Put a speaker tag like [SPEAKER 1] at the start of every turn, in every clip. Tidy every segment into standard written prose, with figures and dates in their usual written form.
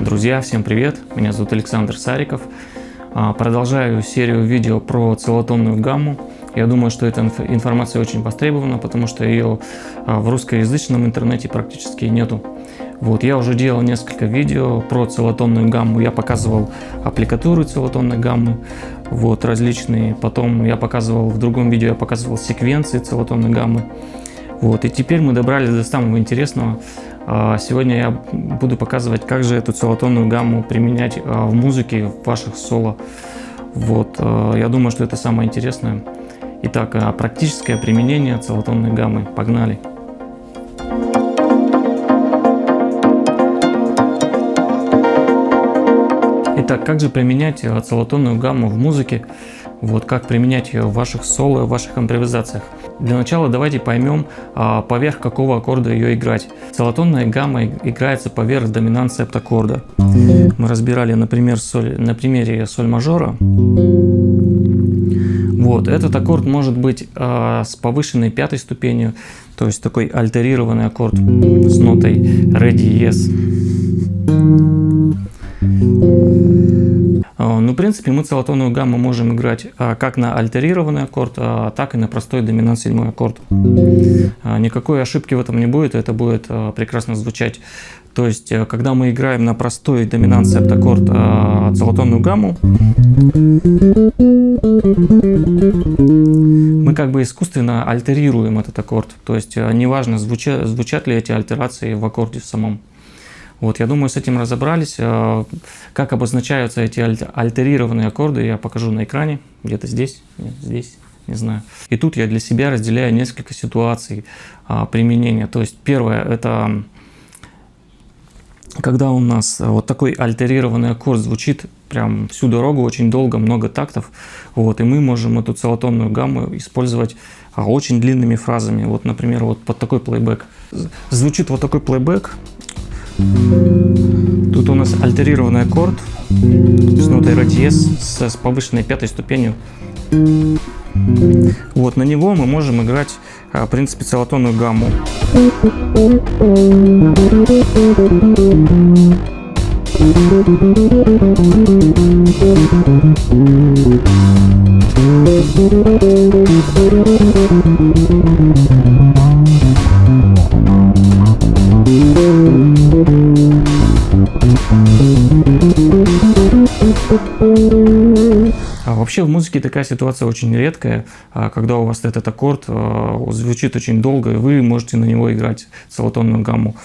[SPEAKER 1] Друзья, всем привет! Меня зовут Александр Сариков. Продолжаю серию видео про целотонную гамму. Я думаю, что эта информация очень востребована, потому что ее в русскоязычном интернете практически нету. Я уже делал несколько видео про целотонную гамму. Я показывал аппликатуры целотонной гаммы, различные. Потом в другом видео я показывал секвенции целотонной гаммы. И теперь мы добрались до самого интересного. Сегодня я буду показывать, как же эту целотонную гамму применять в музыке, в ваших соло. Я думаю, что это самое интересное. Итак, практическое применение целотонной гаммы. Погнали! Итак, как же применять целотонную гамму в музыке? Как применять ее в ваших соло, в ваших импровизациях? Для начала давайте поймем, поверх какого аккорда ее играть. Целотонная гамма играется поверх доминант септаккорда. Мы разбирали, например, на примере соль мажора. Этот аккорд может быть с повышенной пятой ступенью, то есть такой альтерированный аккорд с нотой ре диез. В принципе, мы целотонную гамму можем играть как на альтерированный аккорд, так и на простой доминант седьмой аккорд. Никакой ошибки в этом не будет, это будет прекрасно звучать. То есть, когда мы играем на простой доминант септаккорд целотонную гамму, мы как бы искусственно альтерируем этот аккорд. То есть, неважно, звучат ли эти альтерации в аккорде самом. Я думаю, с этим разобрались. Как обозначаются эти альтерированные аккорды, я покажу на экране. Где-то здесь, здесь, не знаю. И тут я для себя разделяю несколько ситуаций применения. То есть первое, это когда у нас такой альтерированный аккорд звучит прям всю дорогу, очень долго, много тактов. И мы можем эту целотонную гамму использовать очень длинными фразами. Например, под такой плейбэк. Звучит такой плейбэк. Тут у нас альтерированный аккорд с нотой ре диез с повышенной пятой ступенью. На него мы можем играть, в принципе, целотонную гамму. Вообще в музыке такая ситуация очень редкая, когда у вас этот аккорд звучит очень долго, и вы можете на него играть целотонную гамму.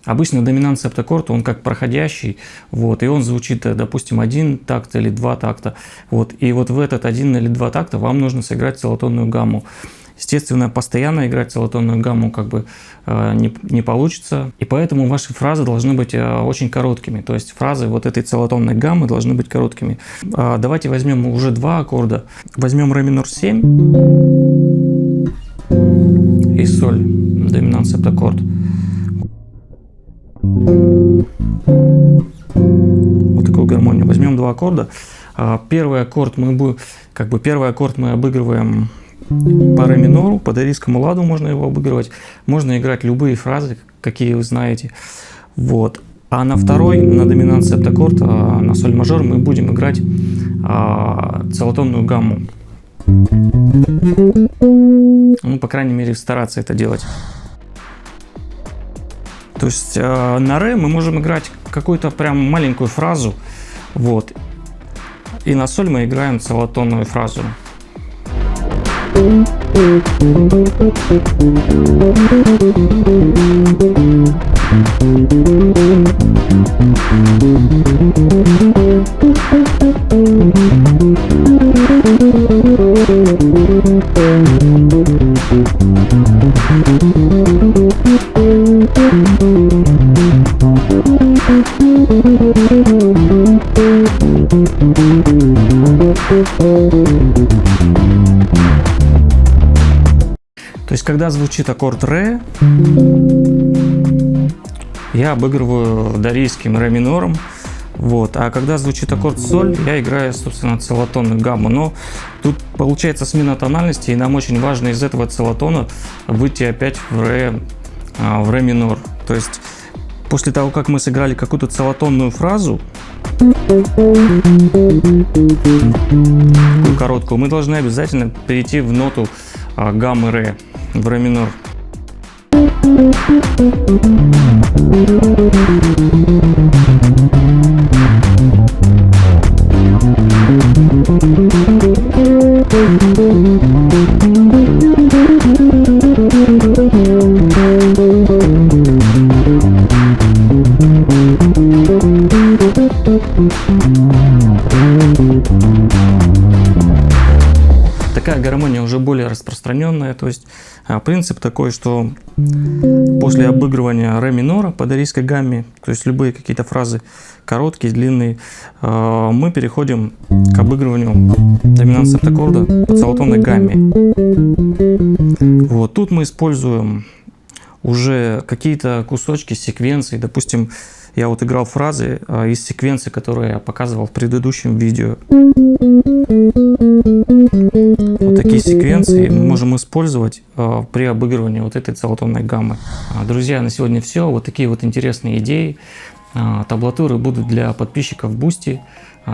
[SPEAKER 1] Обычно доминант септаккорд, он как проходящий, и он звучит, допустим, один такт или два такта. И в этот один или два такта вам нужно сыграть целотонную гамму. Естественно, постоянно играть целотонную гамму не получится, и поэтому ваши фразы должны быть очень короткими. То есть фразы этой целотонной гаммы должны быть короткими. Давайте возьмем уже два аккорда. Возьмем ре минор 7 и соль, доминант септаккорд. Такую гармонию. Возьмем два аккорда. Первый аккорд мы обыгрываем по ре минору, по дорийскому ладу можно его обыгрывать. Можно играть любые фразы, какие вы знаете. А на второй, на доминант септаккорд, на соль мажор, мы будем играть целотонную гамму. По крайней мере, стараться это делать. То есть на ре мы можем играть какую-то прям маленькую фразу. И на соль мы играем целотонную фразу. То есть, когда звучит аккорд ре, я обыгрываю дорийским ре минором. Вот. А когда звучит аккорд соль, я играю, собственно, целотонную гамму. Но тут получается смена тональности, и нам очень важно из этого целотона выйти опять в ре минор. То есть после того, как мы сыграли какую-то целотонную фразу, такую короткую, мы должны обязательно перейти в ноту гаммы ре, в ре минор. Такая гармония уже более распространенная, то есть принцип такой, что после обыгрывания ре минора по дорийской гамме, то есть любые какие-то фразы короткие, длинные, мы переходим к обыгрыванию доминант септаккорда по целотонной гамме. Вот тут мы используем уже какие-то кусочки секвенций, допустим, я вот играл фразы из секвенции, которые я показывал в предыдущем видео. Вот такие секвенции мы можем использовать при обыгрывании вот этой целотонной гаммы. Друзья, на сегодня все. Вот такие вот интересные идеи. Таблатуры будут для подписчиков Boosty.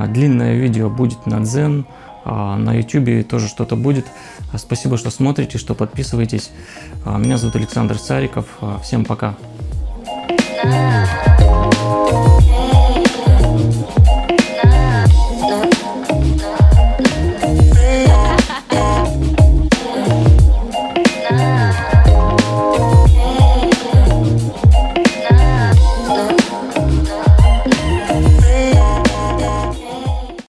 [SPEAKER 1] Длинное видео будет на Zen. На YouTube тоже что-то будет. Спасибо, что смотрите, что подписываетесь. Меня зовут Александр Цариков. Всем пока.